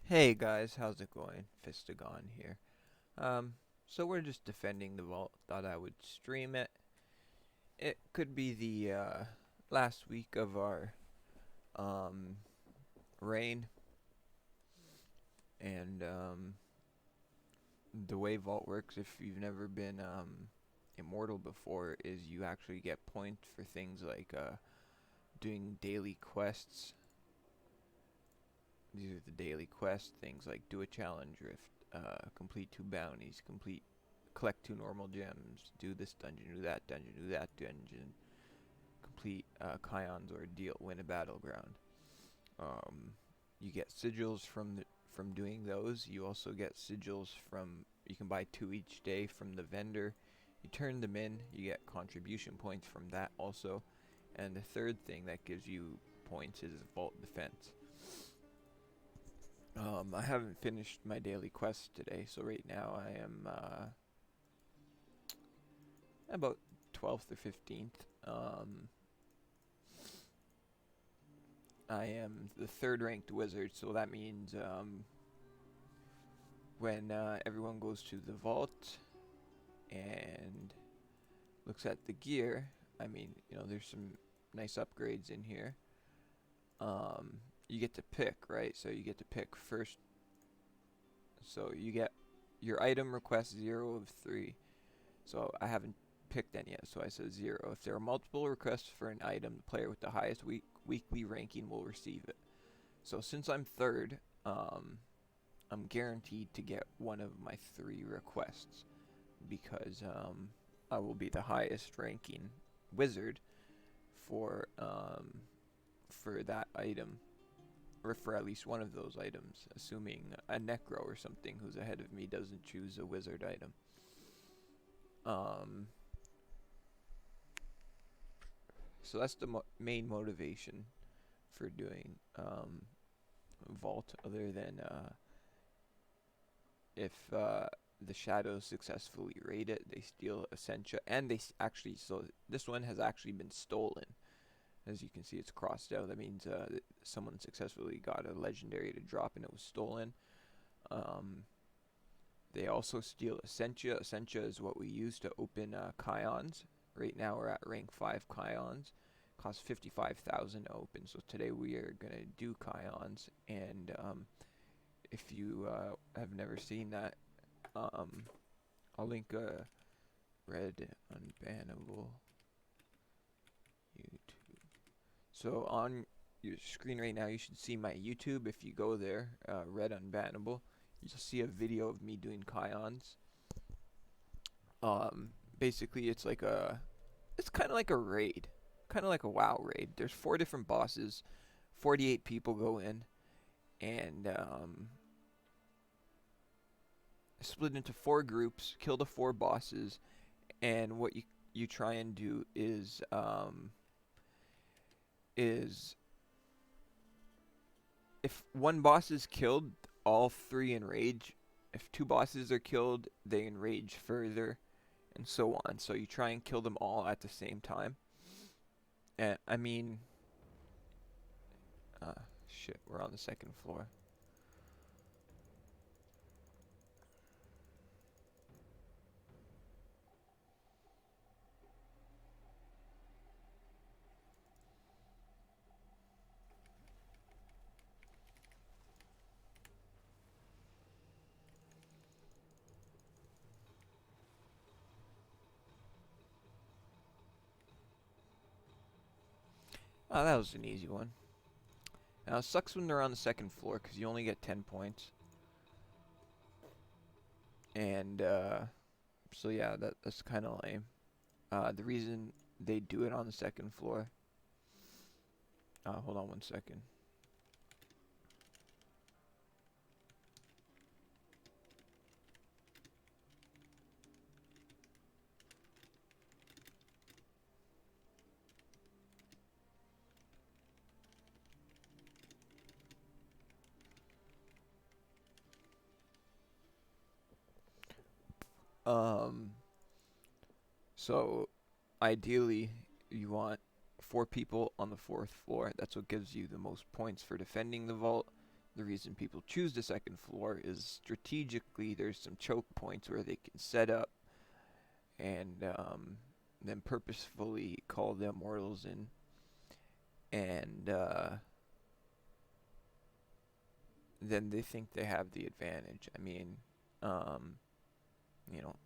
Hey guys, how's it going? Fistagon here. So we're just defending the vault. Thought I would stream it. It could be the last week of our um, reign, and the way vault works, if you've never been immortal before, is you actually get points for things like doing daily quests. These are the daily quests, things like do a challenge rift, complete 2 bounties, collect 2 normal gems, do this dungeon, do that dungeon, do that dungeon, complete Kions Ordeal, win a battleground. Um, you get sigils from doing those. You also get sigils from, you can buy 2 each day from the vendor. You turn them in, you get contribution points from that also. And the third thing that gives you points is vault defense. I haven't finished my daily quest today, so right now I am about 12th or 15th. I am the 3rd ranked wizard, so that means when everyone goes to the vault and looks at the gear, I mean, there's some nice upgrades in here. You get to pick, right? So you get to pick first. So you get your item request 0 of 3. So I haven't picked any yet, so I said 0. If there are multiple requests for an item, the player with the highest weekly ranking will receive it. So since I'm 3rd, I'm guaranteed to get one of my 3 requests because I will be the highest ranking wizard for for that item, or for at least one of those items, assuming a necro or something who's ahead of me doesn't choose a wizard item. Um, so that's the main motivation for doing vault, other than if the shadows successfully raid it, they steal Essentia, and actually, so this one has actually been stolen. As you can see, it's crossed out. That means someone successfully got a legendary to drop and it was stolen. Um, they also steal Essentia. Essentia is what we use to open Kions. Right now we're at rank 5 Kions. Costs 55,000 to open. So today we are going to do Kions. And if you have never seen that, I'll link a red unbannable YouTube. So on your screen right now, you should see my YouTube. If you go there, red unbannable, you'll see a video of me doing Kions. Basically, it's kind of like a raid, kind of like a WoW raid. There's 4 different bosses, 48 people go in, and split into 4 groups, kill the 4 bosses, and what you try and do is if one boss is killed, all 3 enrage. If 2 bosses are killed, they enrage further, and so on. So you try and kill them all at the same time. And I mean, shit, we're on the 2nd floor. Oh, that was an easy one. Now, it sucks when they're on the 2nd floor because you only get 10 points. And, so yeah, that's kind of lame. The reason they do it on the 2nd floor. Hold on 1 second. Um, so ideally, you want 4 people on the 4th floor. That's what gives you the most points for defending the vault. the reason people choose the second floor is strategically there's some choke points where they can set up and then purposefully call the immortals in, and then they think they have the advantage. I mean,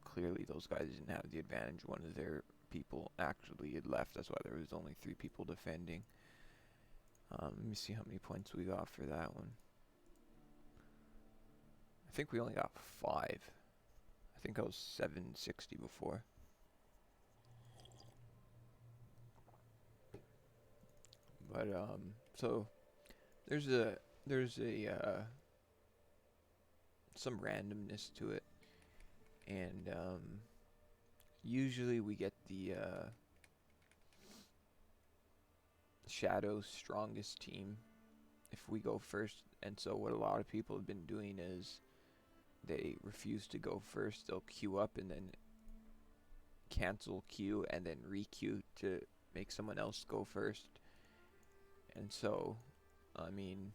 clearly those guys didn't have the advantage. One of their people actually had left. That's why there was only 3 people defending. Let me see how many points we got for that one. I think we only got 5. I think I was 760 before. But so there's some randomness to it, and usually we get the Shadow's strongest team if we go first. And so what a lot of people have been doing is they refuse to go first. They'll queue up and then cancel queue and then re-queue to make someone else go first. And so, I mean,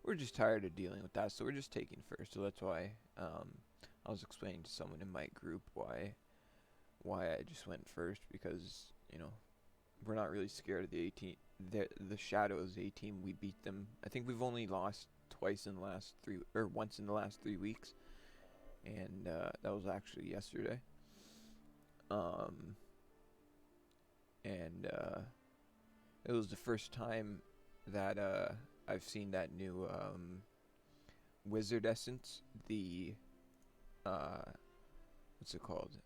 we're just tired of dealing with that, so we're just taking first. So that's why I was explaining to someone in my group why I just went first, because we're not really scared of the 18. The Shadows A team. We beat them. I think we've only lost once in the last 3 weeks, and that was actually yesterday. And it was the first time that I've seen that new wizard essence, the what's it called?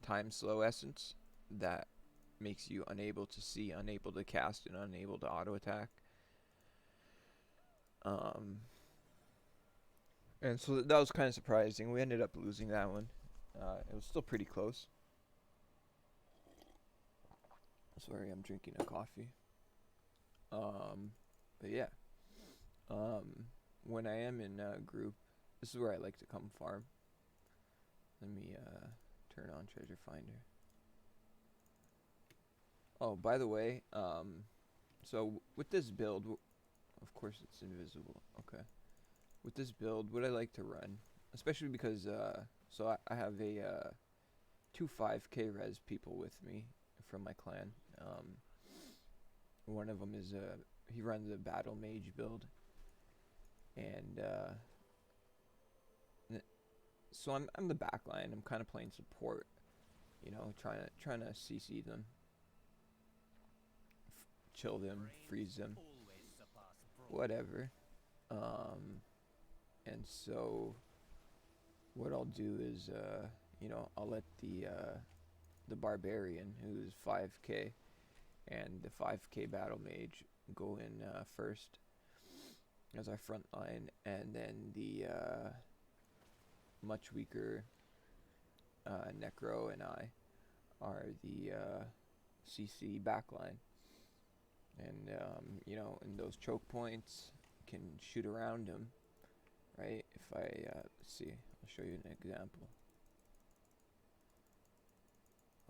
Time slow essence that makes you unable to see, unable to cast, and unable to auto attack. And so that was kind of surprising. We ended up losing that one. It was still pretty close. Sorry, I'm drinking a coffee. But yeah. When I am in a group, this is where I like to come farm. Let me turn on Treasure Finder. Oh, by the way, so with this build, of course it's invisible. Okay. With this build, what I like to run, especially because so I have a 2 5k res people with me from my clan. One of them is he runs a battle mage build, and so I'm the backline. I'm kind of playing support, trying to CC them, chill them, freeze them, whatever. And so what I'll do is I'll let the barbarian, who's 5k, and the 5k battle mage go in first as our front line, and then the much weaker Necro and I are the CC backline. And in those choke points, can shoot around them, right? If I let's see, I'll show you an example.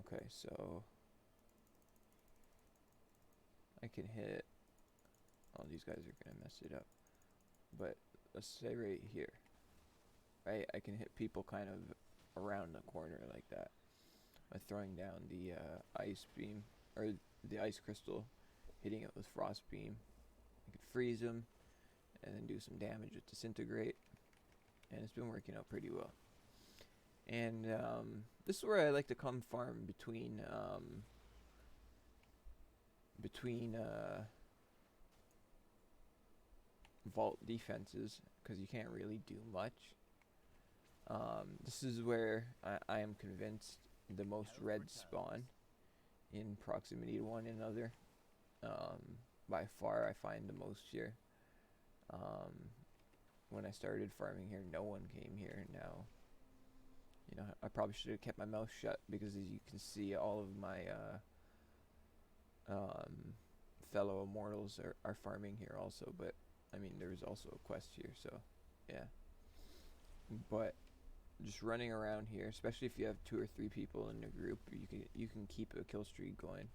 Okay, so I can hit. Oh, these guys are gonna mess it up. But let's say right here, right? I can hit people kind of around the corner like that by throwing down the ice beam, or the ice crystal, hitting it with frost beam. I could freeze them and then do some damage with disintegrate, and it's been working out pretty well. And this is where I like to come farm between vault defenses, because you can't really do much. This is where I am convinced the most reds spawn, in proximity to one another. By far I find the most here. When I started farming here, no one came here. Now, I probably should have kept my mouth shut, because as you can see, all of my fellow immortals are farming here also. But I mean, there's also a quest here, so yeah. But just running around here, especially if you have 2 or 3 people in a group, you can keep a kill streak going.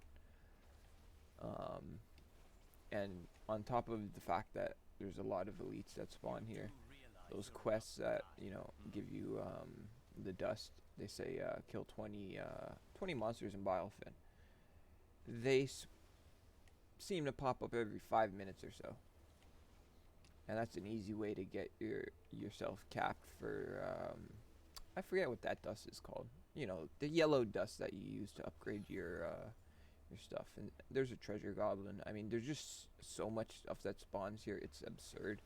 And on top of the fact that there's a lot of elites that spawn here, those quests that, you know, give you the dust, they say kill 20 monsters in Biofin. They seem to pop up every 5 minutes or so. And that's an easy way to get yourself capped for, I forget what that dust is called. You know, the yellow dust that you use to upgrade your stuff. And there's a treasure goblin. I mean, there's just so much stuff that spawns here. It's absurd.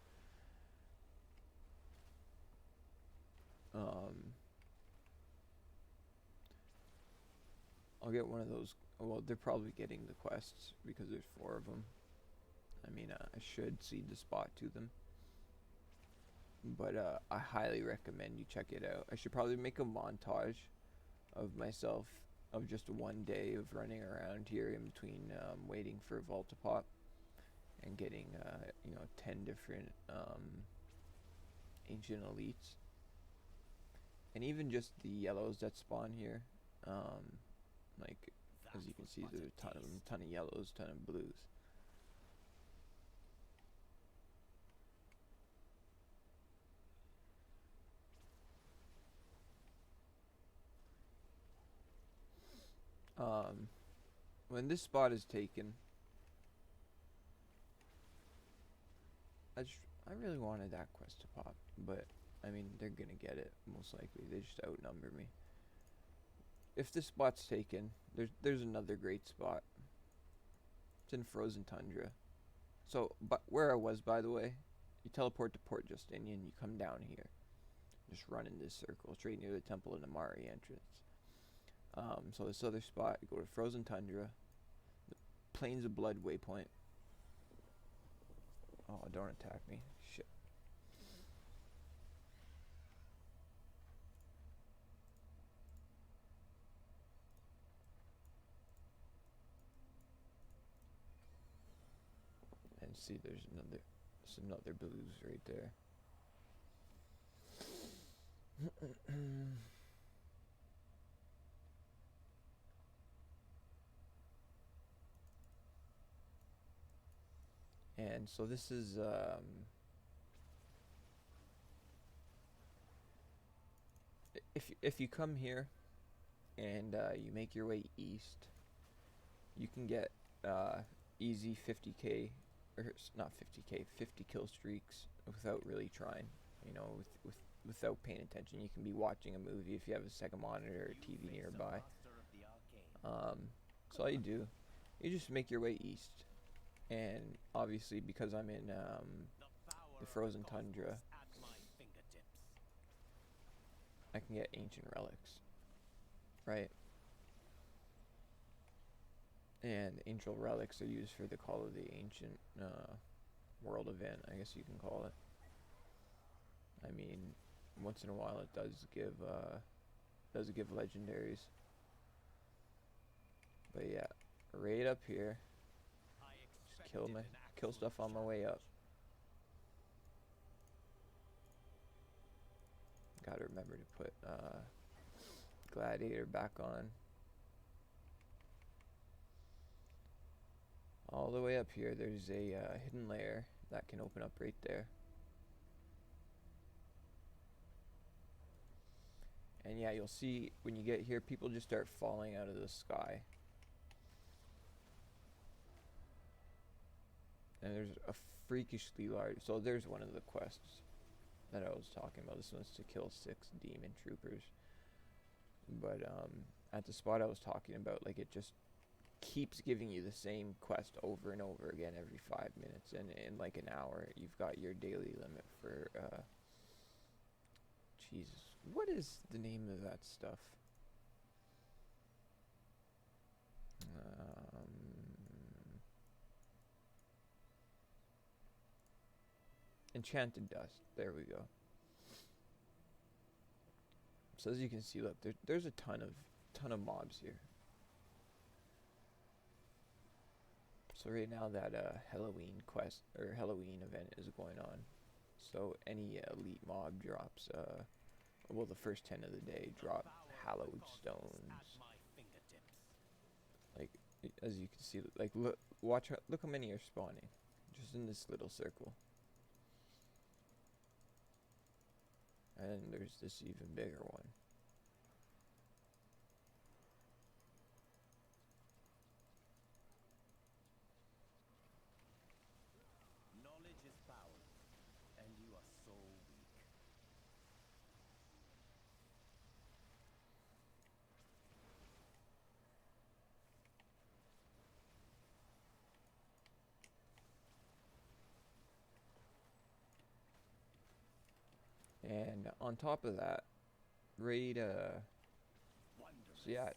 I'll get one of those. Well, they're probably getting the quests because there's 4 of them. I mean, I should cede the spot to them. But I highly recommend you check it out. I should probably make a montage of myself of just one day of running around here in between waiting for a vault to pop and getting, you know, 10 different ancient elites. And even just the yellows that spawn here. Like, as you can see, there's a ton of them, ton of yellows, ton of blues. When this spot is taken, I really wanted that quest to pop, but I mean, they're gonna get it most likely. They just outnumber me. If this spot's taken, there's another great spot. It's in Frozen Tundra. So, but where I was, by the way, you teleport to Port Justinian, you come down here, just run in this circle straight near the Temple of Namari entrance. So this other spot, you go to Frozen Tundra, the Plains of Blood waypoint. Oh, don't attack me. Shit. And see, there's another blues right there. And so this is if you come here and you make your way east, you can get easy 50k, or not 50k, 50 kill streaks without really trying. You know, without paying attention. You can be watching a movie if you have a second monitor or TV nearby. So all you do, you just make your way east. And obviously, because I'm in the Frozen Tundra, I can get ancient relics, right? And ancient relics are used for the Call of the Ancient world event, I guess you can call it. I mean, once in a while it does give legendaries. But yeah, right up here, just kill stuff on my way up. Gotta remember to put Gladiator back on. All the way up here, there's a hidden layer that can open up right there. And yeah, you'll see when you get here, people just start falling out of the sky. And there's a freakishly large, so there's one of the quests that I was talking about. This one's to kill 6 demon troopers. But at the spot I was talking about, like, it just keeps giving you the same quest over and over again every 5 minutes, and in like an hour you've got your daily limit for Jesus, what is the name of that stuff? Enchanted dust, there we go. So as you can see, look, there's a ton of mobs here. So right now that Halloween quest or Halloween event is going on. So any elite mob drops, well, the first 10 of the day drop hallowed stones. Like, as you can see, like look, watch, look how many are spawning, just in this little circle. And there's this even bigger one. Knowledge is power, and you are so weak. And on top of that, raid so yeah,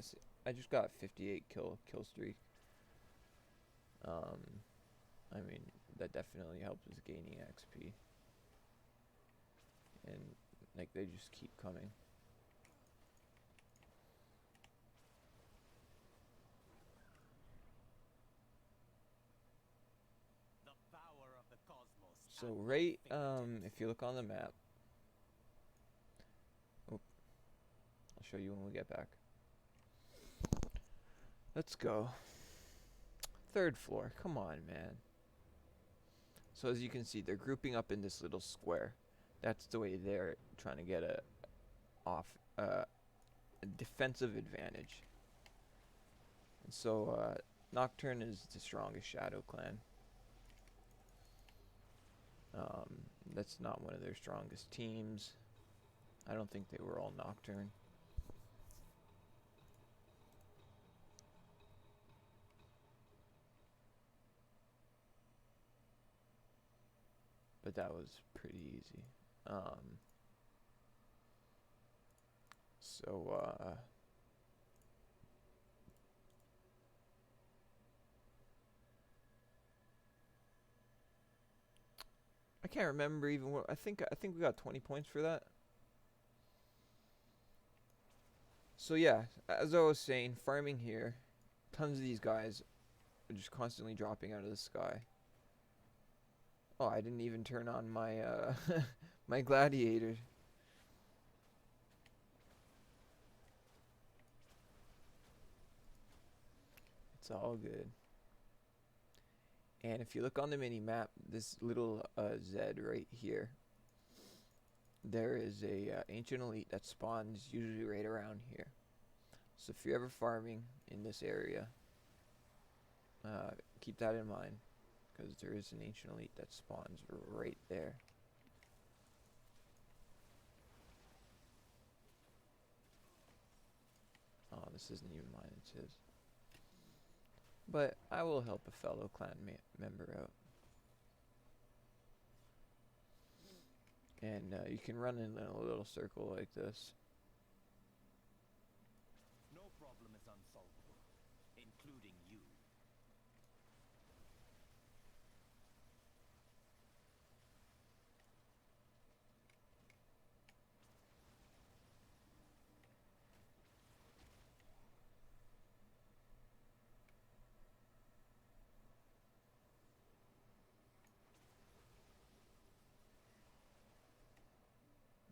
I just got 58 kill streak. I mean, that definitely helps with gaining XP. And like they just keep coming. The power of the cosmos. So right, if you look on the map, oh, I'll show you when we get back. Let's go. 3rd floor, come on, man. So as you can see, they're grouping up in this little square. That's the way they're trying to get a defensive advantage. And so Nocturne is the strongest Shadow Clan. That's not one of their strongest teams. I don't think they were all Nocturne. But that was pretty easy. I can't remember even what I think we got 20 points for that. So yeah, as I was saying, farming here, tons of these guys are just constantly dropping out of the sky. Oh, I didn't even turn on my my gladiator. It's all good. And if you look on the mini map, this little Z right here, there is a ancient elite that spawns usually right around here. So if you're ever farming in this area, keep that in mind, because there is an ancient elite that spawns right there. Oh, this isn't even mine, it's his. But I will help a fellow clan member out. And you can run in a little circle like this. No problem is unsolvable, including you.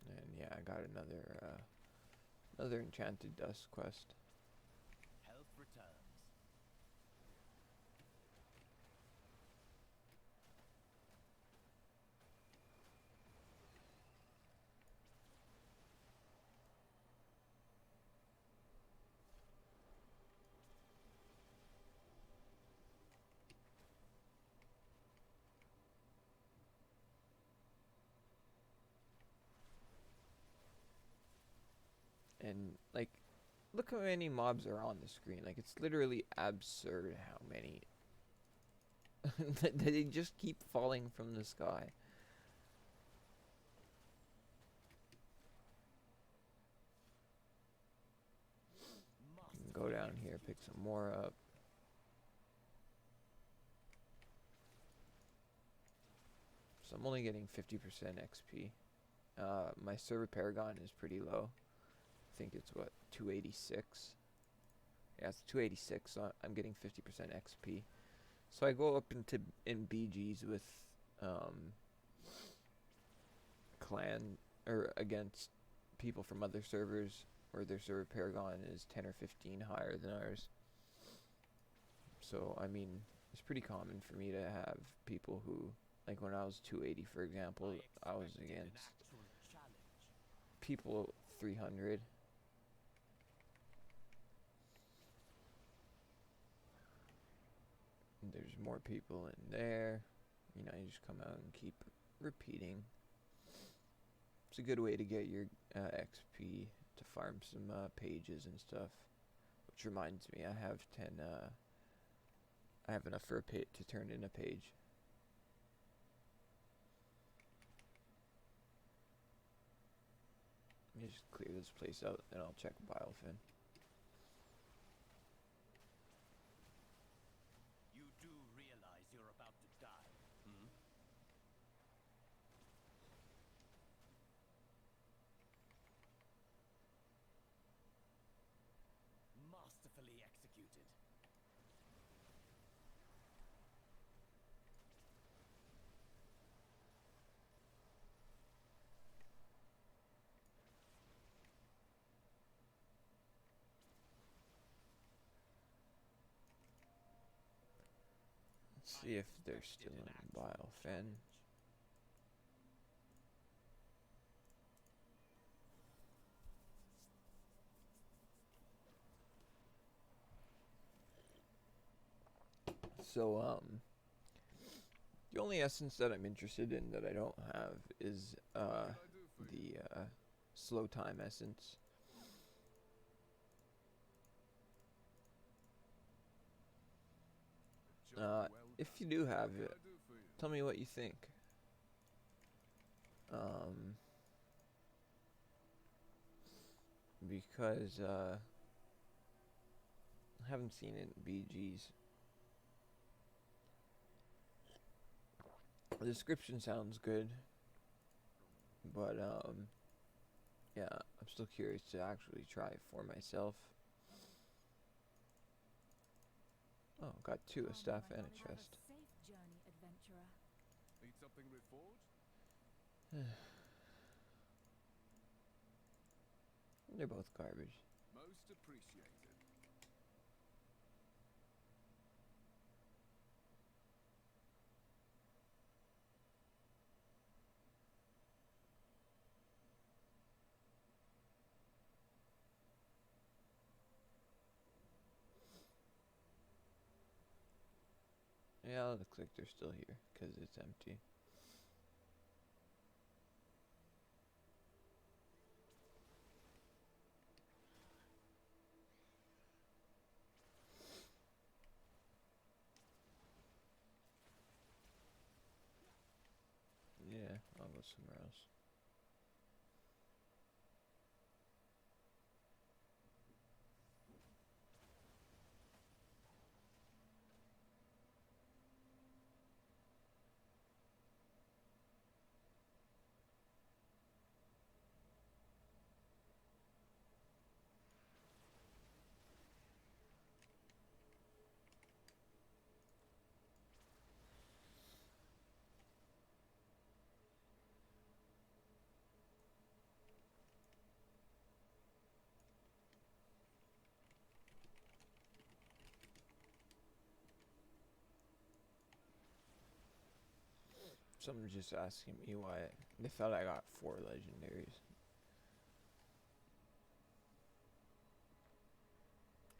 And yeah, I got another enchanted dust quest. Health returns. And like, look how many mobs are on the screen. Like, it's literally absurd how many. They just keep falling from the sky. Go down here, pick some more up. So I'm only getting 50% XP. My server paragon is pretty low. I think it's what, 286? Yeah, it's 286, so I'm getting 50% XP. So I go up in BGs with clan or against people from other servers where their server paragon is 10 or 15 higher than ours. So I mean, it's pretty common for me to have people who, like when I was 280, for example, I was expected an against actual challenge. people 300. There's more people in there. You know, you just come out and keep repeating. It's a good way to get your XP to farm some pages and stuff. Which reminds me, I have 10. I have enough for a to turn in a page. Let me just clear this place out, and I'll check Biofin. You do realize you're about to die. Hmm? Masterfully executed. Let's see if they're still in Biofin. So, the only essence that I'm interested in that I don't have is the slow time essence. If you do have it, tell me what you think. Because I haven't seen it in BGs. The description sounds good, but yeah, I'm still curious to actually try it for myself. Oh, got two, a staff and a chest. Safe journey, adventurer. Need something reforged? They're both garbage. Most appreciated. Yeah, it looks like they're still here because it's empty. Yeah, I'll go somewhere else. Someone's just asking me why they thought I got 4 legendaries.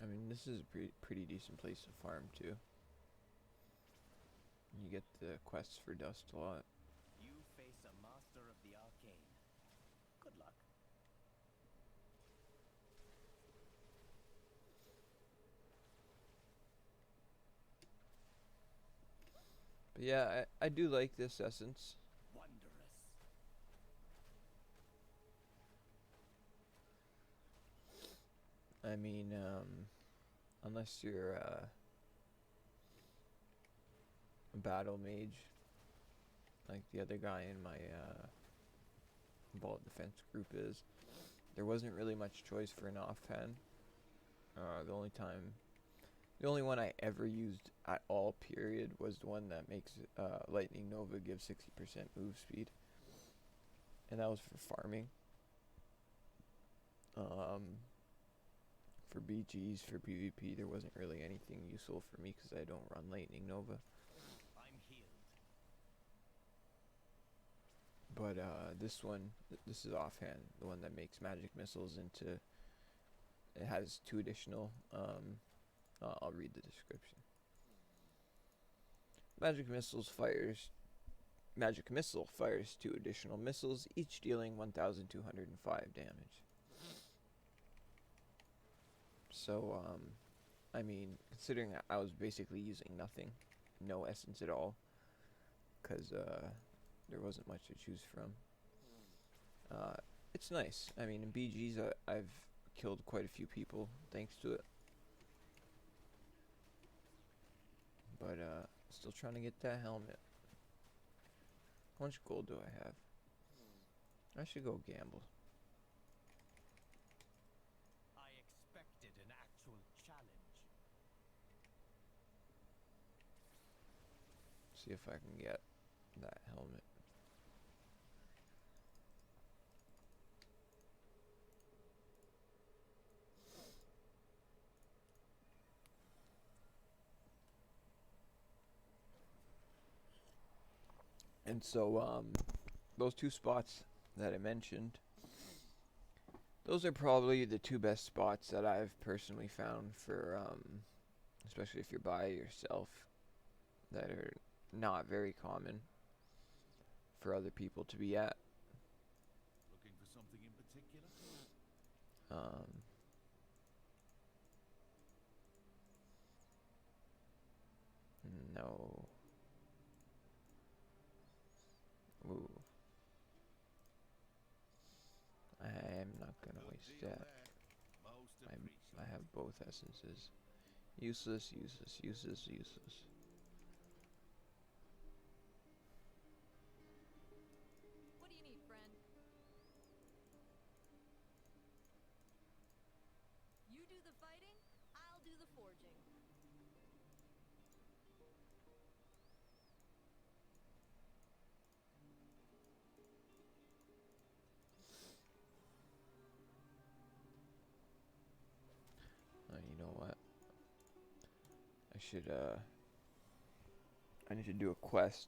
I mean, this is a pretty decent place to farm too. You get the quests for dust a lot. You face a master of the arcane. Good luck. But yeah, I do like this essence. Wondrous. I mean, unless you're a battle mage, like the other guy in my ball defense group is, there wasn't really much choice for an offhand. The only one I ever used at all, period, was the one that makes Lightning Nova give 60% move speed, and that was for farming. For BGs, for PvP, there wasn't really anything useful for me because I don't run Lightning Nova. I'm healed. But this one, this is offhand, the one that makes magic missiles into. It has 2 additional. I'll read the description. Magic missile fires 2 additional missiles, each dealing 1,205 damage. So, I mean, considering I was basically using nothing, no essence at all, because there wasn't much to choose from. It's nice. I mean, in BGs, I've killed quite a few people thanks to it. But, still trying to get that helmet. How much gold do I have? I should go gamble. I expected an actual challenge. See if I can get that helmet. And so, those 2 spots that I mentioned, those are probably the 2 best spots that I've personally found for, especially if you're by yourself, that are not very common for other people to be at. Looking for something in particular? No. Ooh. I am not gonna Good waste deal that. there. Most I appreciated. have both essences. Useless, useless, useless, useless. What do you need, friend? You do the fighting, I'll do the forging. You know what? I should, I need to do a quest.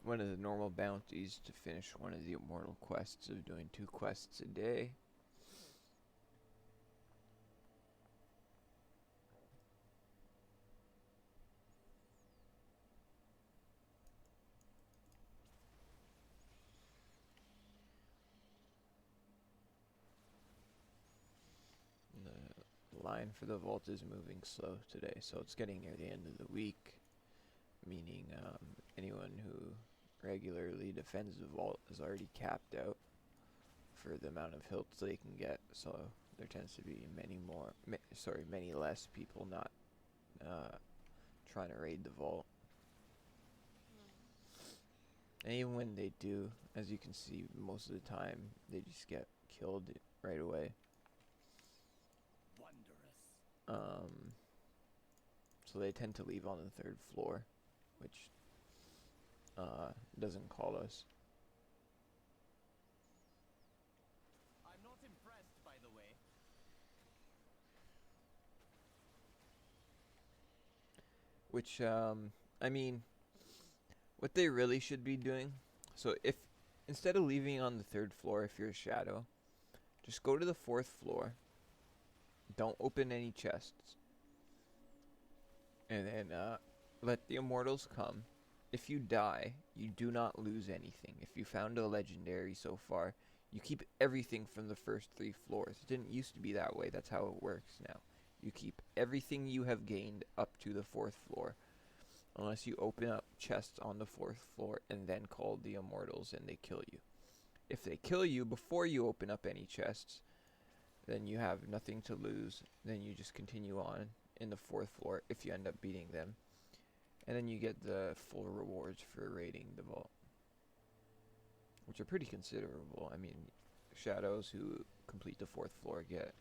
One of the normal bounties to finish one of the immortal quests of doing 2 quests a day. The line for the vault is moving slow today, so it's getting near the end of the week, meaning anyone who regularly defends the vault is already capped out for the amount of hilts they can get, so there tends to be many less people not trying to raid the vault. And even when they do, as you can see, most of the time they just get killed right away. Wondrous. So they tend to leave on the 3rd floor, which doesn't call us. I'm not impressed, by the way. Which, I mean, what they really should be doing, so if, instead of leaving on the 3rd floor if you're a shadow, just go to the 4th floor, don't open any chests, and then, let the immortals come. If you die, you do not lose anything. If you found a legendary so far, you keep everything from the first 3 floors. It didn't used to be that way, that's how it works now. You keep everything you have gained up to the 4th floor. Unless you open up chests on the 4th floor and then call the immortals and they kill you. If they kill you before you open up any chests, then you have nothing to lose. Then you just continue on in the 4th floor if you end up beating them. And then you get the full rewards for raiding the vault, which are pretty considerable. I mean, shadows who complete the 4th floor get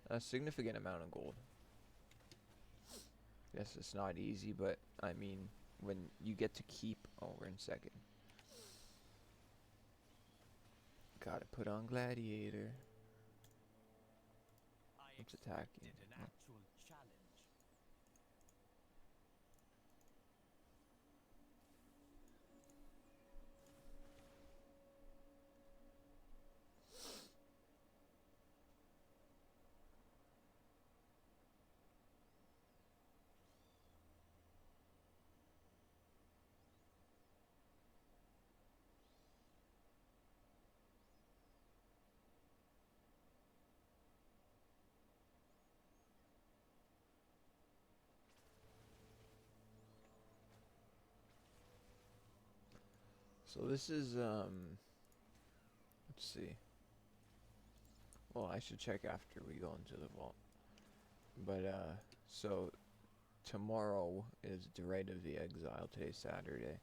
a significant amount of gold. Yes, it's not easy, but I mean, when you get to keep... Oh, we're in 2nd. Gotta put on Gladiator. Let's attack you. expected an Oh. actual challenge. So this is let's see. Well, I should check after we go into the vault. But so tomorrow is the Rite of the Exile. Today's Saturday.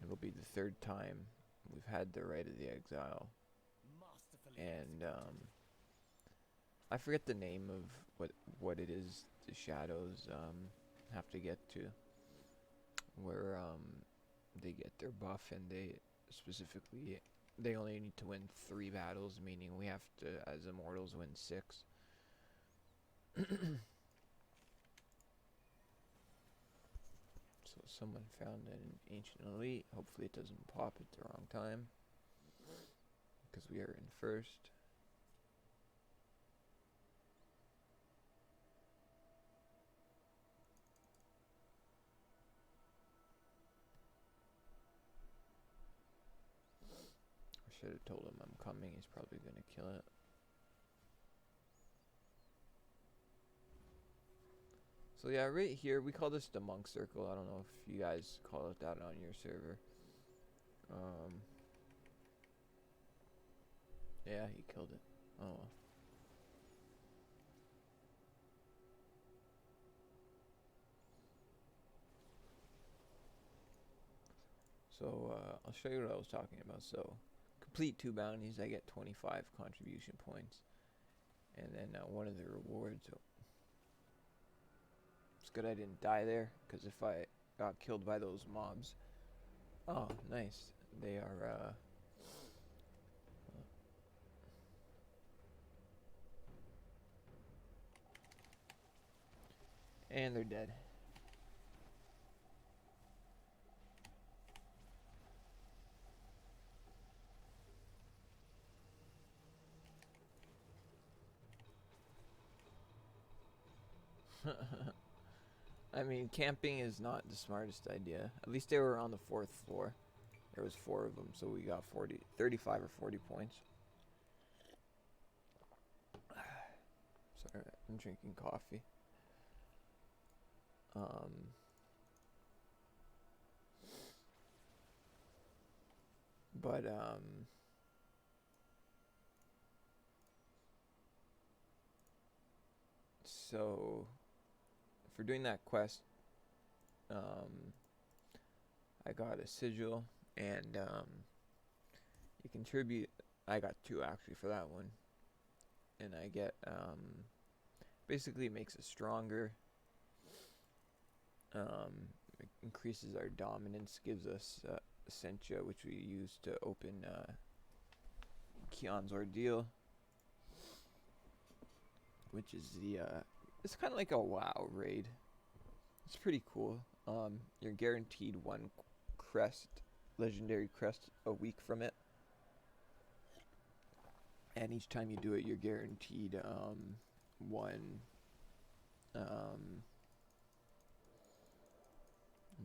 It'll be the third time we've had the Rite of the Exile, Masterfully and executed. I forget the name of what it is. The shadows have to get to where they get their buff, and specifically they only need to win 3 battles, meaning we have to, as immortals, win 6. So someone found an ancient elite. Hopefully it doesn't pop at the wrong time, because we are in first. I should have told him I'm coming. He's probably gonna kill it. So yeah, right here we call this the monk circle. I don't know if you guys call it that on your server. Yeah, he killed it. Oh well. So I'll show you what I was talking about. So complete 2 bounties, I get 25 contribution points, and then one of the rewards. It's good I didn't die there, because if I got killed by those mobs, oh nice, they are and they're dead. I mean, camping is not the smartest idea. At least they were on the 4th floor. There was 4 of them, so we got 35 or 40 points. Sorry, I'm drinking coffee. But so for doing that quest, I got a sigil, and you contribute. I got 2 actually for that one, and I get basically it makes us stronger. It increases our dominance, gives us Essentia, which we use to open Keon's Ordeal, which is the it's kind of like a WoW raid. It's pretty cool. You're guaranteed 1 crest, legendary crest a week from it, and each time you do it, you're guaranteed 1.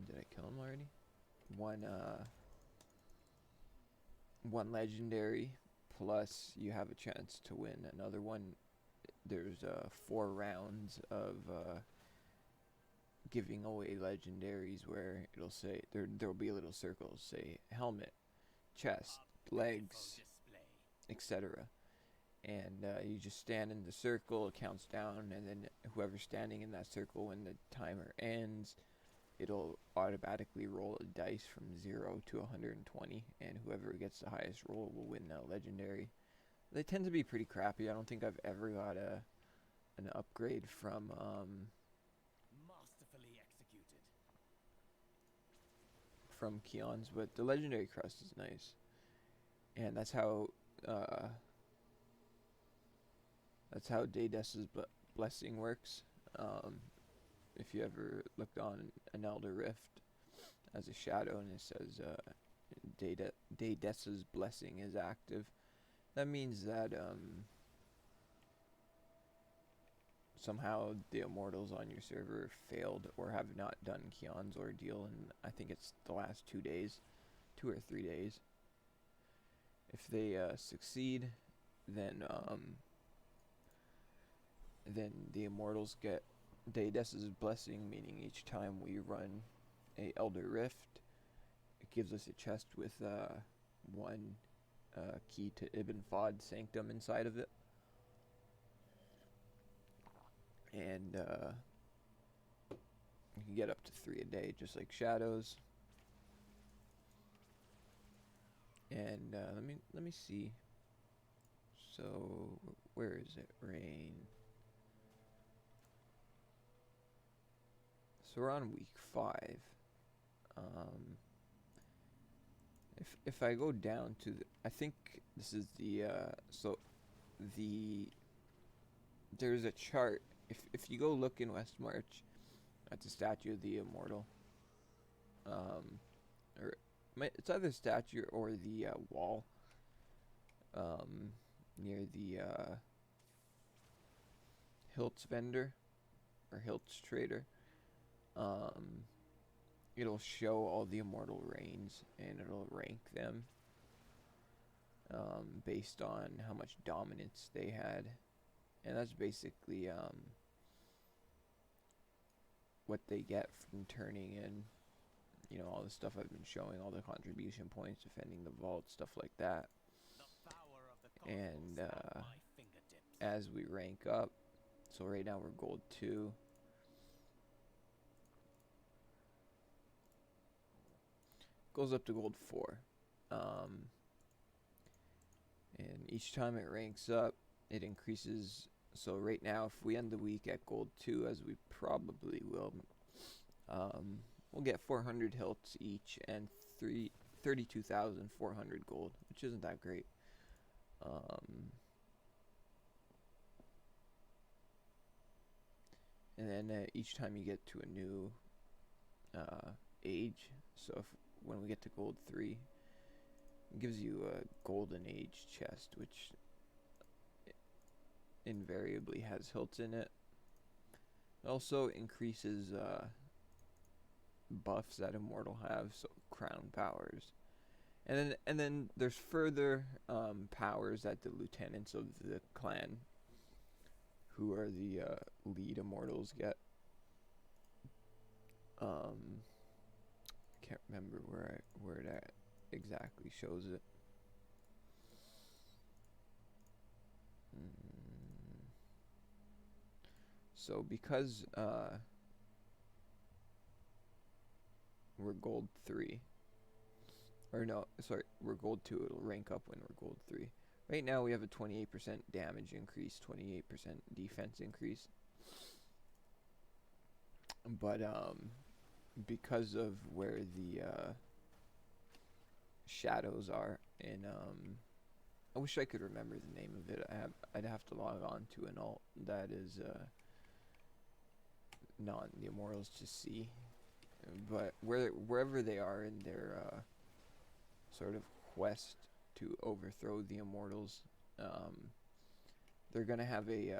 Did I kill him already? 1 legendary, plus you have a chance to win another one. There's 4 rounds of giving away legendaries where it'll say there'll be a little circle say helmet, chest, legs, etc. And you just stand in the circle, it counts down, and then whoever's standing in that circle when the timer ends, it'll automatically roll a dice from 0 to 120, and whoever gets the highest roll will win a legendary. They tend to be pretty crappy. I don't think I've ever got an upgrade from Masterfully executed. from Keon's, but the legendary crest is nice, and that's how That's how Daedus' blessing works. If you ever looked on an Elder Rift as a shadow and it says Daedus' blessing is active, that means that somehow the immortals on your server failed or have not done Kion's ordeal in, I think it's the last 2 days, 2 or 3 days. If they succeed, then the immortals get Daedus' blessing, meaning each time we run a Elder Rift, it gives us a chest with one key to Ibn Fod Sanctum inside of it. And you can get up to 3 a day, just like shadows. And let me see. So where is it? Rain. So we're on week 5. If I go down to I think this is the there's a chart. If you go look in West March at the statue of the immortal, or it's either statue or the wall near the Hiltz vendor or Hiltz trader. It'll show all the immortal reigns and it'll rank them based on how much dominance they had, and that's basically what they get from turning in, you know, all the stuff I've been showing, all the contribution points, defending the vault, stuff like that. And as we rank up, so right now we're gold 2. Goes up to gold 4. And each time it ranks up, it increases. So right now, if we end the week at gold 2, as we probably will, we'll get 400 hilts each and 32,400 gold, which isn't that great. And then each time you get to a new age, so when we get to gold 3, it gives you a golden age chest, which invariably has hilts in it. It also increases buffs that immortal have, so crown powers. And then there's further powers that the lieutenants of the clan, who are the lead immortals, get. Can't remember where that exactly shows it. So because we're gold 3, or no, sorry, we're gold 2, it'll rank up when we're gold 3. Right now we have a 28% damage increase, 28% defense increase. But because of where the shadows are, and I wish I could remember the name of it. I'd have to log on to an alt that is not the immortals to see. But wherever they are in their sort of quest to overthrow the immortals, they're gonna have a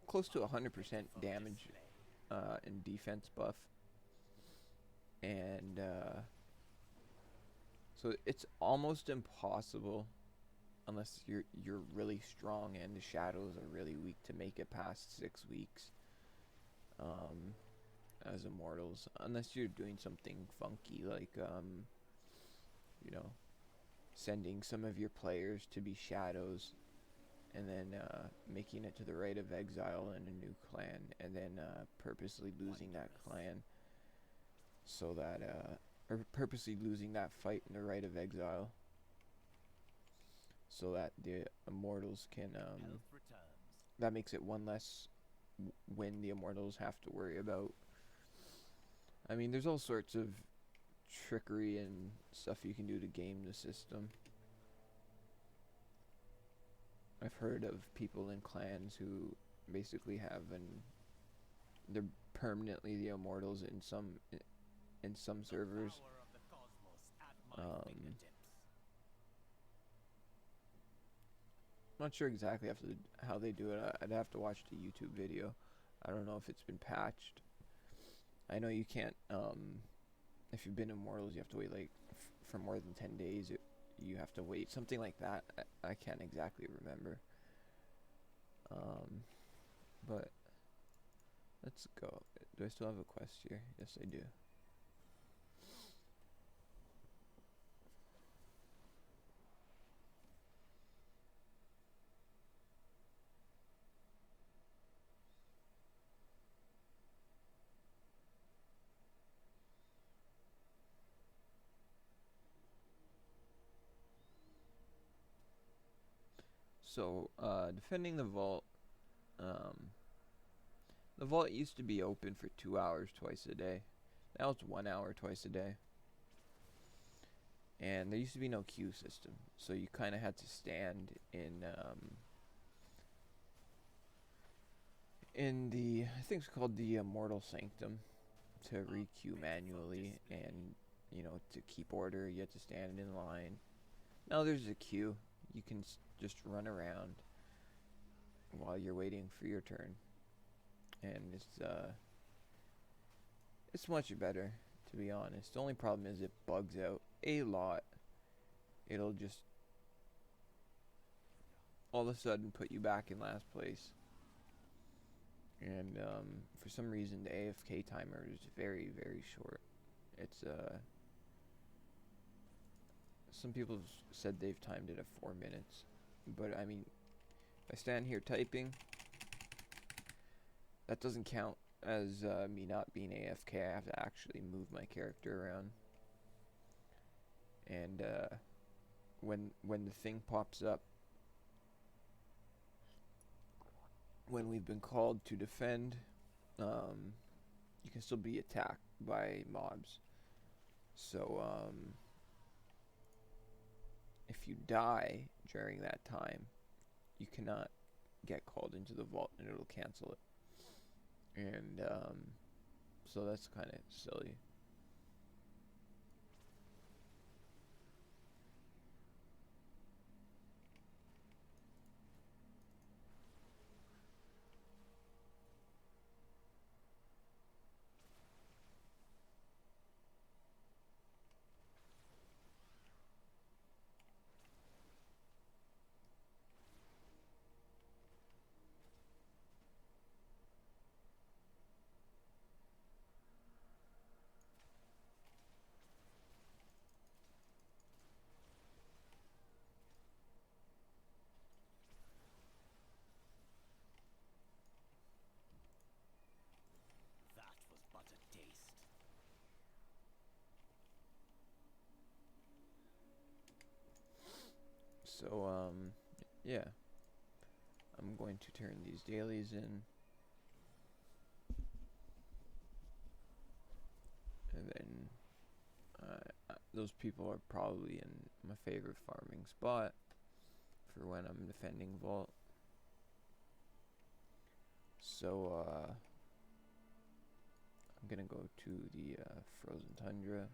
close to 100% damage and defense buff, and so it's almost impossible, unless you're really strong and the shadows are really weak, to make it past 6 weeks as immortals, unless you're doing something funky like you know, sending some of your players to be shadows, and then making it to the Rite of Exile in a new clan, and then purposely losing that clan, so that or purposely losing that fight in the Rite of Exile, so that the immortals can that makes it one less win the immortals have to worry about. I mean, there's all sorts of trickery and stuff you can do to game the system. I've heard of people in clans who basically have they're permanently the immortals in some servers. Power of the cosmos at my Um, fingertips. I'm not sure exactly how they do it. I'd have to watch the YouTube video. I don't know if it's been patched. I know you can't. If you've been immortals, you have to wait like for more than 10 days. You have to wait something like that. I can't exactly remember. But let's go. Do I still have a quest here? Yes, I do. So, defending the vault. The vault used to be open for 2 hours twice a day. Now it's 1 hour twice a day. And there used to be no queue system, so you kind of had to stand in the, I think it's called the Immortal Sanctum, to re-queue manually, and to keep order you had to stand in line. Now there's a queue. You can just run around while you're waiting for your turn, and it's much better, to be honest. The only problem is it bugs out a lot. It'll just all of a sudden put you back in last place. And for some reason the AFK timer is very, very short. It's some people have said they've timed it at 4 minutes. But I mean, if I stand here typing, that doesn't count as me not being AFK. I have to actually move my character around. And when the thing pops up, when we've been called to defend, you can still be attacked by mobs. So if you die during that time, you cannot get called into the vault, and it'll cancel it. And so that's kind of silly. That was but a taste. So yeah, I'm going to turn these dailies in, and then those people are probably in my favorite farming spot for when I'm defending vault. So I'm gonna go to the frozen tundra.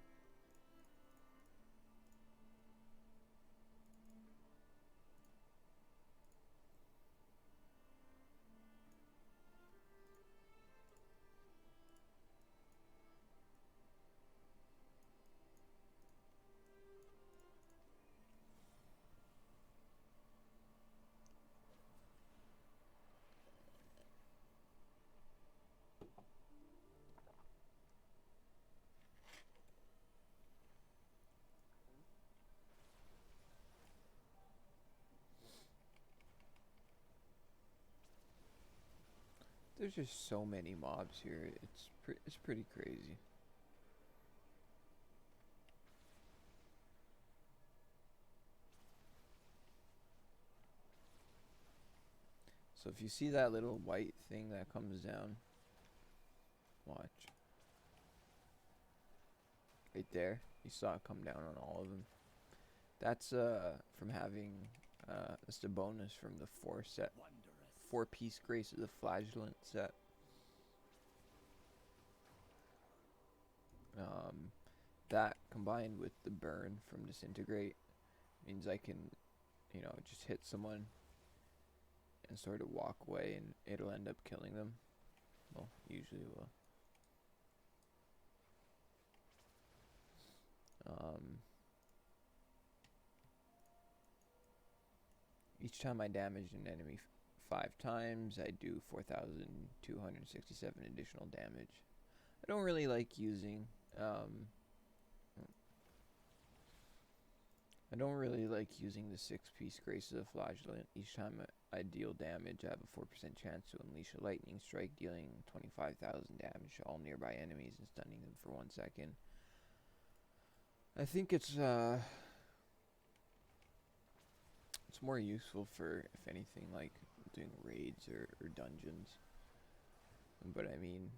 There's just so many mobs here. It's pretty crazy. So if you see that little white thing that comes down, watch. Right there. You saw it come down on all of them. That's from having That's the bonus from the Wondrous. 4-piece Grace of the Flagellant set. That combined with the burn from Disintegrate means I can, you know, just hit someone and sort of walk away and it'll end up killing them. Well, usually will. Each time I damage an enemy 5 times, I do 4,267 additional damage. I don't really like using the 6-piece Grace of the Flagellant. Each time I deal damage, I have a 4% chance to unleash a lightning strike, dealing 25,000 damage to all nearby enemies and stunning them for 1 second. I think it's more useful for, if anything, like doing raids or dungeons. But I mean,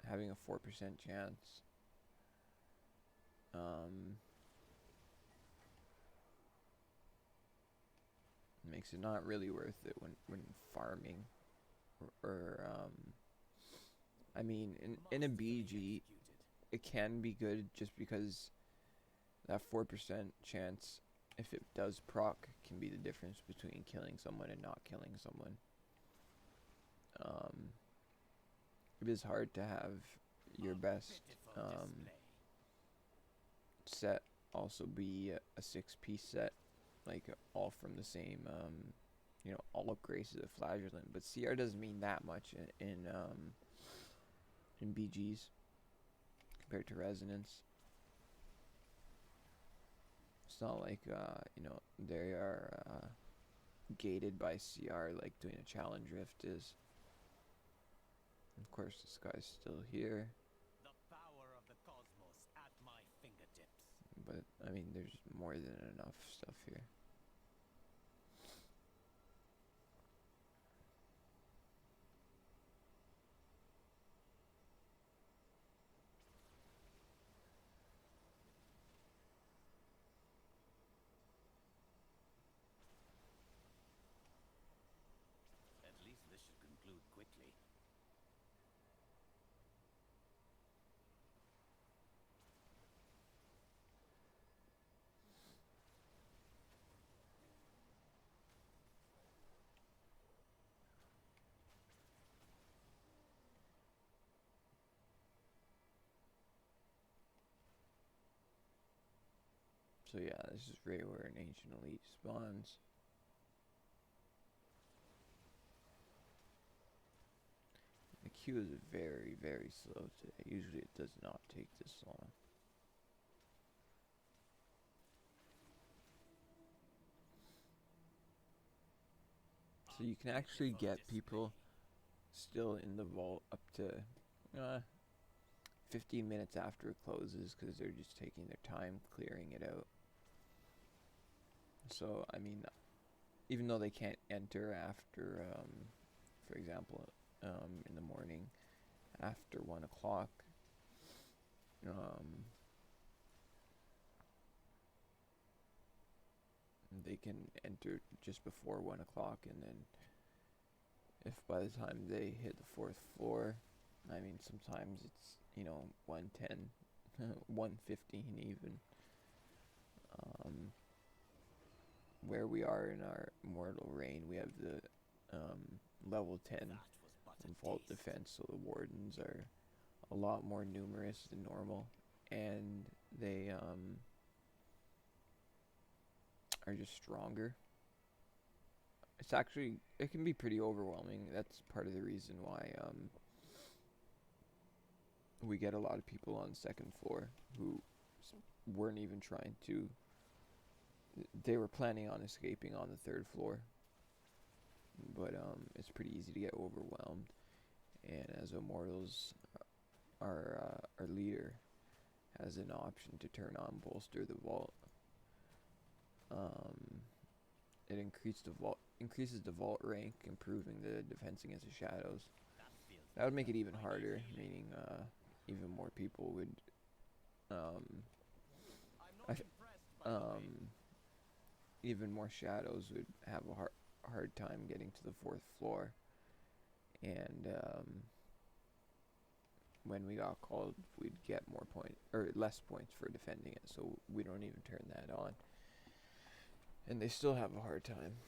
having a 4% chance makes it not really worth it when farming or I mean in a BG it can be good just because that 4% chance, if it does proc, can be the difference between killing someone and not killing someone. It is hard to have your best set also be a 6-piece set, like all from the same, you know, all of Grace of the Flagellant. But CR doesn't mean that much in BGs compared to Resonance. It's not like you know, they are gated by CR like doing a challenge rift is. Of course, this guy's still here. The power of the cosmos at my fingertips. But, I mean, there's more than enough stuff here. At least this should conclude quickly. So yeah, this is right where an Ancient Elite spawns. The queue is very, very slow today. Usually it does not take this long. So you can actually get people still in the vault up to 15 minutes after it closes because they're just taking their time clearing it out. So, I mean, even though they can't enter after, for example, in the morning after 1 o'clock, they can enter just before 1 o'clock, and then if by the time they hit the 4th floor, I mean, sometimes it's, you know, 1:10, 1:15 even. Where we are in our Immortal Reign, we have the level 10 Vault Defense, so the Wardens are a lot more numerous than normal, and they are just stronger. It's actually, it can be pretty overwhelming. That's part of the reason why we get a lot of people on the 2nd floor who weren't even trying to. They were planning on escaping on the 3rd floor, but it's pretty easy to get overwhelmed. And as Immortals, our leader has an option to turn on Bolster the Vault. It increases the vault rank, improving the defense against the shadows. That would make it even harder, meaning even more people would even more shadows would have a hard time getting to the 4th floor. And when we got called, we'd get more points or less points for defending it, so we don't even turn that on. And they still have a hard time.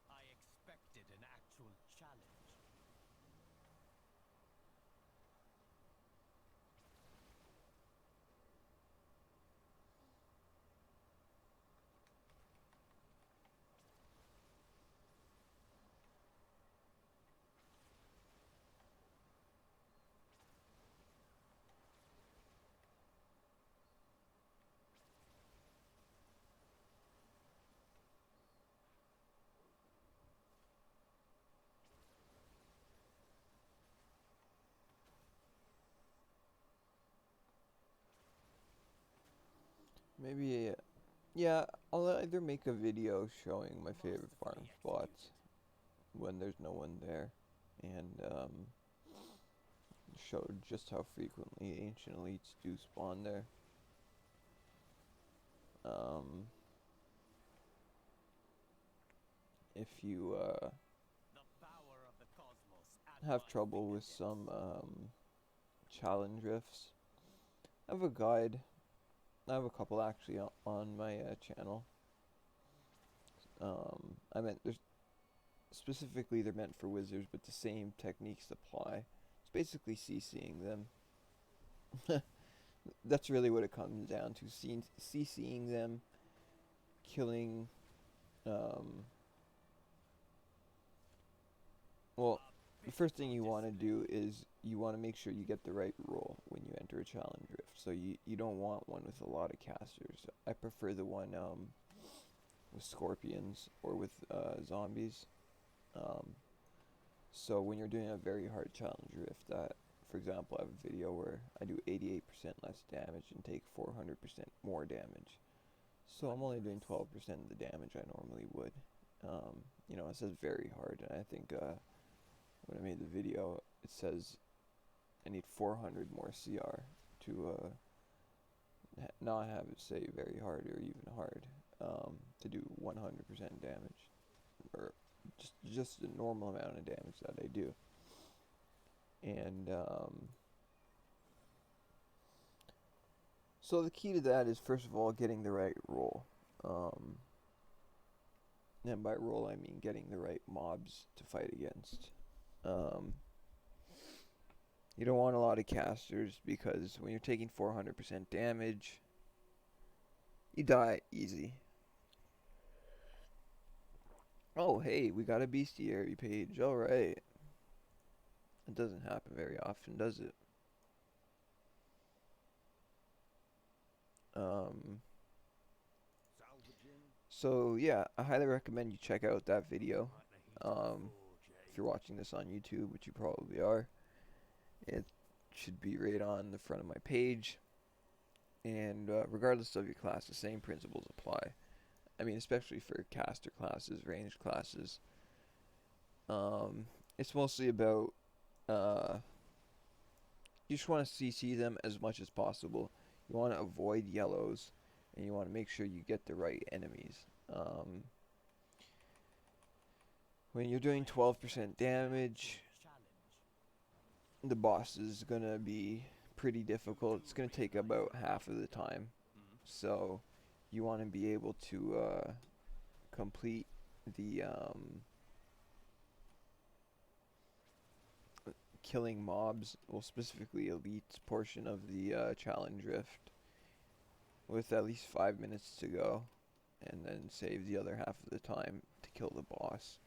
I expected an actual challenge. Maybe, yeah, I'll either make a video showing my favorite farm spots when there's no one there, and show just how frequently ancient elites do spawn there. If you The power of the cosmos at have my trouble with fingertips. some challenge rifts, I have a guide. I have a couple actually on my channel. I meant there's specifically they're meant for wizards, but the same techniques apply. It's basically CCing them. That's really what it comes down to: CCing them, killing. Well, the first thing you want to do is you want to make sure you get the right roll when you enter a challenge rift. So you don't want one with a lot of casters. I prefer the one with scorpions or with zombies. So when you're doing a very hard challenge rift, for example, I have a video where I do 88% less damage and take 400% more damage. So I'm only doing 12% of the damage I normally would. It says very hard, and I think when I made the video, it says I need 400 more CR to not have it say very hard or even hard to do 100% damage, or just the normal amount of damage that I do. And so the key to that is, first of all, getting the right roll. And by roll, I mean getting the right mobs to fight against. You don't want a lot of casters, because when you're taking 400% damage, you die easy. Oh, hey, we got a bestiary page. Alright. It doesn't happen very often, does it? So, yeah, I highly recommend you check out that video. If you're watching this on YouTube, which you probably are, it should be right on the front of my page. And regardless of your class, the same principles apply. I mean, especially for caster classes, range classes. It's mostly about you just want to CC them as much as possible. You want to avoid yellows, and you want to make sure you get the right enemies. When you're doing 12% damage, the boss is gonna be pretty difficult. It's gonna take about half of the time. So you want to be able to complete the killing mobs, well, specifically elites portion of the challenge rift, with at least 5 minutes to go, and then save the other half of the time to kill the boss.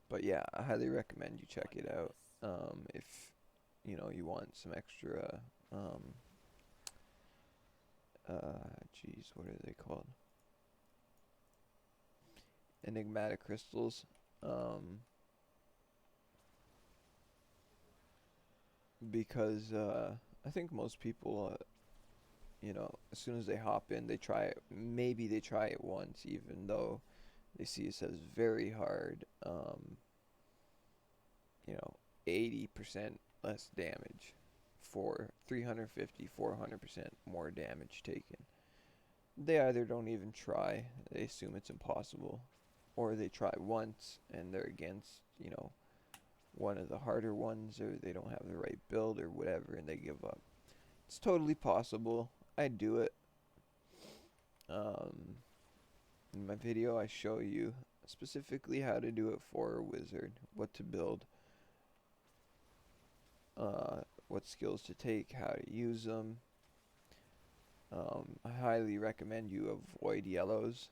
But yeah, I highly recommend you check it out if you want some extra geez, what are they called? Enigmatic crystals. because I think most people, as soon as they hop in, they try it. Maybe they try it once, even though they see it says very hard. 80% less damage for 350, 400% more damage taken. They either don't even try, they assume it's impossible, or they try once and they're against, one of the harder ones, or they don't have the right build or whatever, and they give up. It's totally possible. I do it. In my video, I show you specifically how to do it for a wizard, what to build, what skills to take, how to use them. I highly recommend you avoid yellows,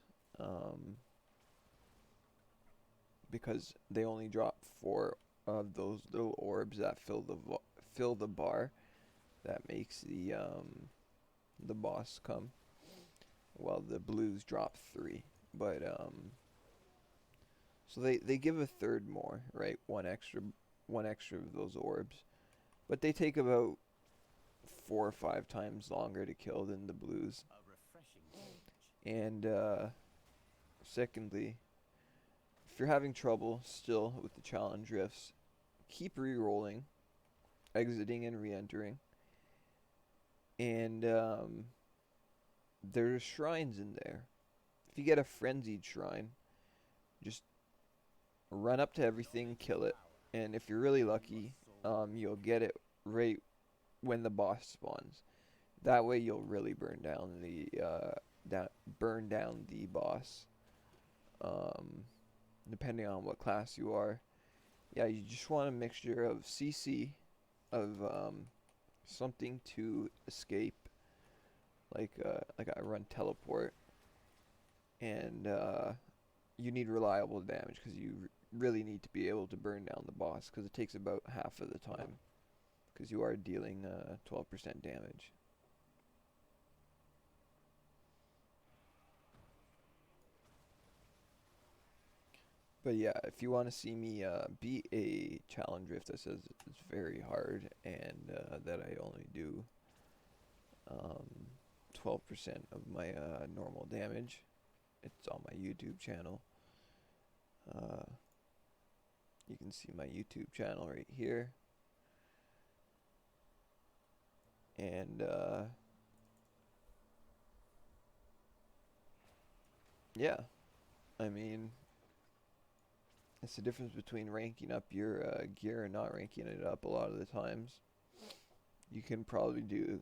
because they only drop 4 of those little orbs that fill the bar that makes the boss come. While the blues drop 3, but so they give a third more, right? One extra of those orbs, but they take about 4 or 5 times longer to kill than the blues. A refreshing change. And secondly, if you're having trouble still with the challenge rifts, keep re-rolling, exiting and re-entering. And there's shrines in there. If you get a frenzied shrine, just run up to everything, kill it, and if you're really lucky, you'll get it right when the boss spawns. That way, you'll really burn down the boss. Depending on what class you are, yeah, you just want a mixture of CC, of something to escape, like I run teleport, and you need reliable damage because you really need to be able to burn down the boss, because it takes about half of the time, because you are dealing 12% damage. But yeah, if you want to see me beat a challenge rift that says it's very hard and that I only do 12% of my normal damage, it's on my YouTube channel. You can see my YouTube channel right here. And yeah, I mean, it's the difference between ranking up your gear and not ranking it up a lot of the times. You can probably do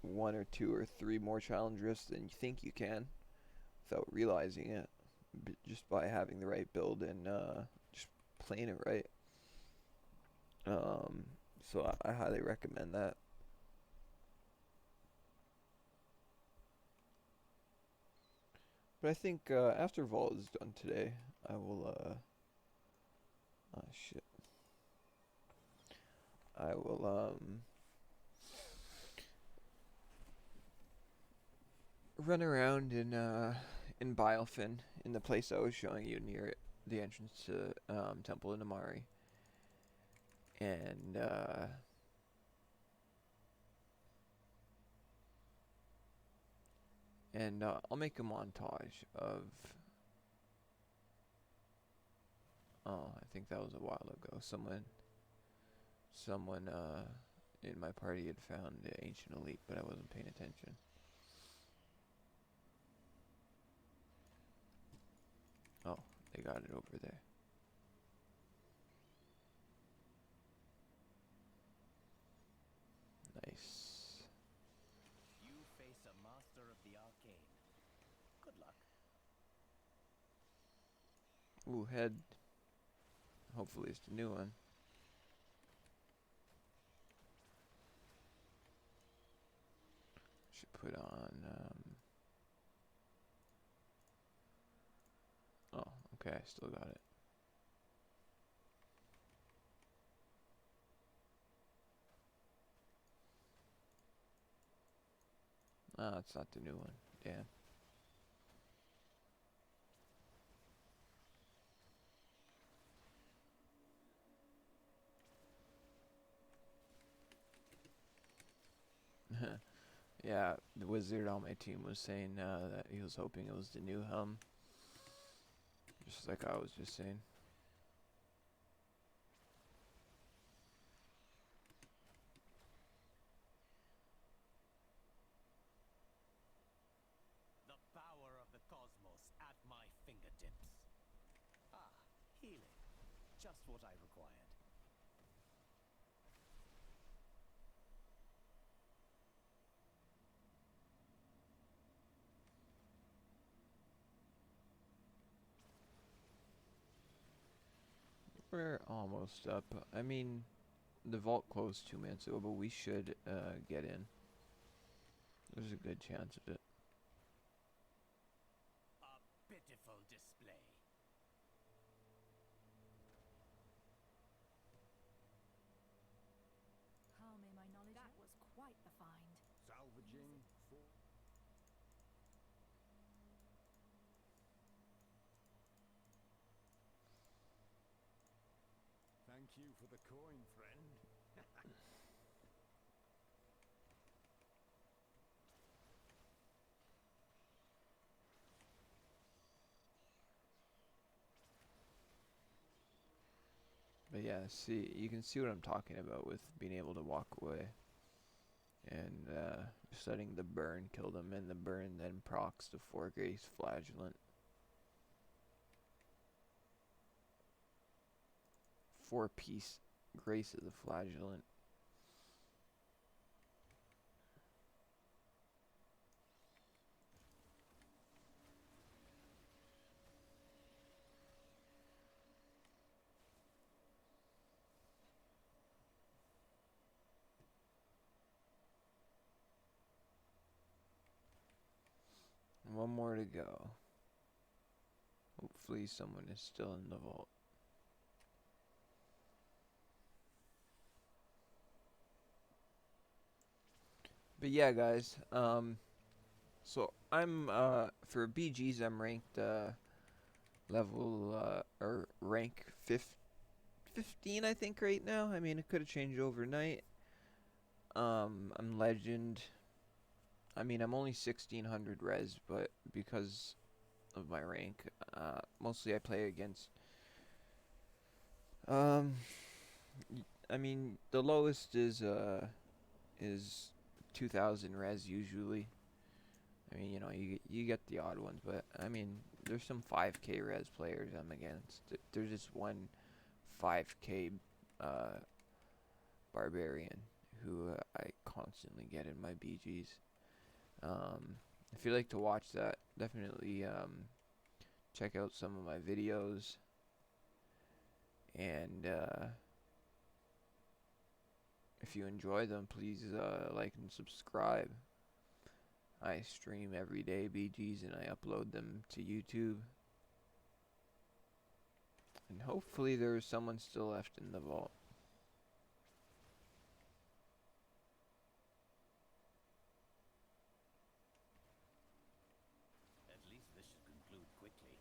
1 or 2 or 3 more challenge rifts than you think you can without realizing it, just by having the right build and just playing it right. So I highly recommend that. But I think after Vault is done today, I will shit. I will run around in Biofin, in the place I was showing you near the entrance to Temple Inamari, and I'll make a montage of. Oh, I think that was a while ago. Someone in my party had found the Ancient Elite, but I wasn't paying attention. Oh, they got it over there. Nice. You face a master of the arcane. Good luck. Ooh, head. Hopefully it's the new one. Should put on, oh, okay, I still got it. Ah, it's not the new one. Damn. Yeah, the wizard on my team was saying that he was hoping it was the new helm. Just like I was just saying. The power of the cosmos at my fingertips. Ah, healing. Just what I required. We're almost up. I mean, the vault closed 2 minutes ago, but we should get in. There's a good chance of it. A pitiful display. How may my knowledge? That was quite the find. Salvaging for. Thank you for the coin, friend. But yeah, see, you can see what I'm talking about with being able to walk away. And just letting the burn kill them, and the burn then procs the 4 grace flagellant. 4-piece grace of the flagellant. One more to go. Hopefully someone is still in the vault. But yeah, guys, so I'm for BGs I'm ranked level or rank 15 I think right now. I mean, it could have changed overnight. I'm legend. I mean, I'm only 1600 res, but because of my rank, mostly I play against um I mean, the lowest is 2000 res usually. I mean, you get the odd ones, but I mean, there's some 5k res players I'm against. There's just one 5k uh, barbarian who I constantly get in my BGs. If you like to watch that, definitely check out some of my videos. And if you enjoy them, please like and subscribe. I stream every day BGs and I upload them to YouTube. And hopefully there is someone still left in the vault. At least this should conclude quickly.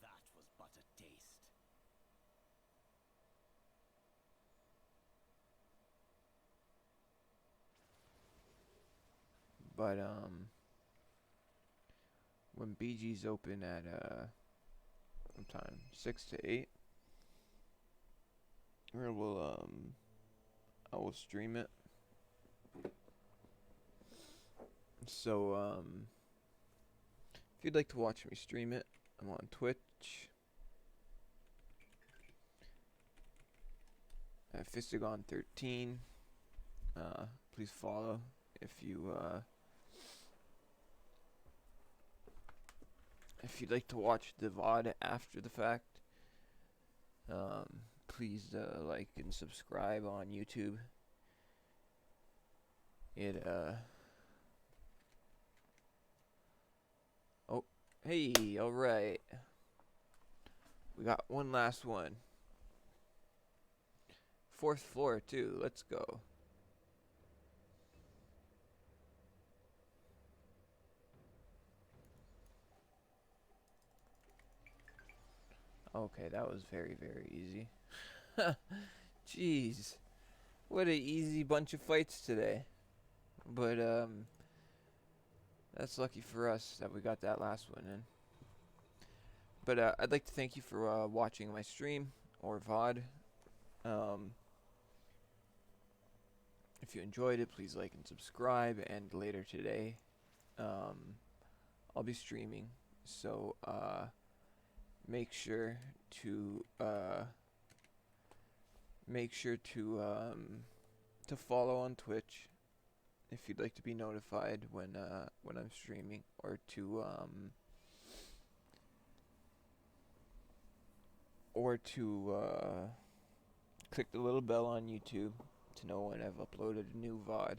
That was but a taste. But when BG's open at what time? 6 to 8. Or I will stream it. So if you'd like to watch me stream it, I'm on Twitch at Fistagon13. Please follow if you'd like to watch the VOD after the fact. Please like and subscribe on YouTube. It oh, hey, all right. We got one last one. 4th floor too. Let's go. Okay, that was very, very easy. Jeez. What a easy bunch of fights today. But, that's lucky for us that we got that last one in. But, I'd like to thank you for, watching my stream, or VOD. If you enjoyed it, please like and subscribe, and later today, I'll be streaming, so, make sure to, to follow on Twitch if you'd like to be notified when I'm streaming, or to click the little bell on YouTube to know when I've uploaded a new VOD.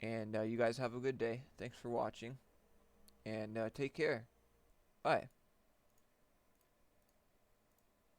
And you guys have a good day. Thanks for watching, and take care. Bye.